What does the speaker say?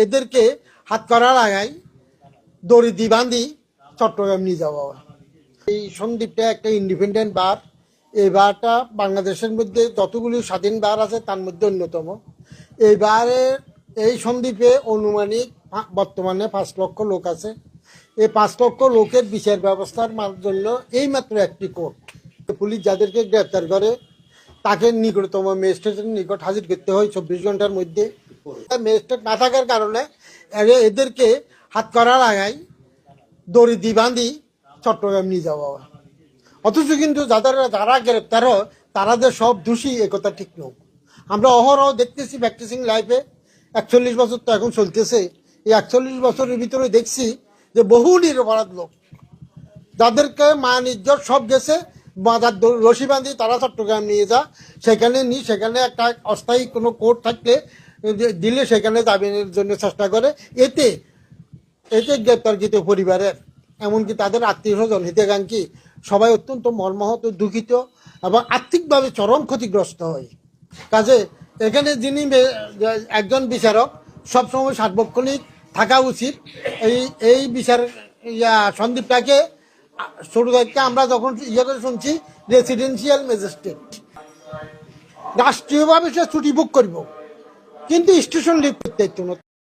এদেরকে হাত করা লাগাই দড়ি দি বান্ধি চট্টগ্রাম নিয়ে যাওয়া হয়। এই সন্দ্বীপটা একটা ইন্ডিপেন্ডেন্ট বার। এই বারটা বাংলাদেশের মধ্যে যতগুলি স্বাধীন বার আছে তার মধ্যে অন্যতম। এই বারের এই সন্দ্বীপে অনুমানিক বর্তমানে 5 লক্ষ লোক আছে। এই 5 লক্ষ লোকের বিচার ব্যবস্থার জন্য এইমাত্র একটি কোর্ট। পুলিশ যাদেরকে গ্রেপ্তার করে তাকে নিকটতম ম্যাজিস্ট্রেটের নিকট হাজির করতে হয় 24 ঘন্টার মধ্যে। ম্যাজিস্ট্রেট না থাকার কারণে এদেরকে হাত করা লাগাই দড়ি দি বান্ধি চট্টগ্রাম নিয়ে যাওয়া হয়। অথচ কিন্তু যারা গ্রেপ্তার হয় তারা যে সব দোষী একথা ঠিক নয়। আমরা অহরহ দেখতেছি প্র্যাকটিসিং লাইফে 41 বছর তো এখন চলতেছে। এই 41 বছরের ভিতরে দেখছি যে বহু নিরপরাধ লোক যাদেরকে মান ইজ্জত সব গেছে বাজার রশি বাঁধি তারা চট্টগ্রাম নিয়ে যা, সেখানে একটা অস্থায়ী কোনো কোর্ট থাকলে দিলে সেখানে জামিনের জন্য চেষ্টা করে। এতে গ্রেপ্তারকৃত পরিবারের এমনকি তাদের আত্মীয় স্বজন হিতাকাঙ্ক্ষী সবাই অত্যন্ত মর্মাহত, দুঃখিত এবং আর্থিকভাবে চরম ক্ষতিগ্রস্ত হয়। কাজে এখানে যিনি একজন বিচারক সবসময় সার্বক্ষণিক থাকা উচিত। এই বিচার সন্দীপটাকে শুরু থেকে আমরা যখন করে শুনছি রেসিডেন্সিয়াল ম্যাজিস্ট্রেট, রাষ্ট্রীয়ভাবে সে ছুটি বুক করব কিন্তু স্টেশন লিভ করতে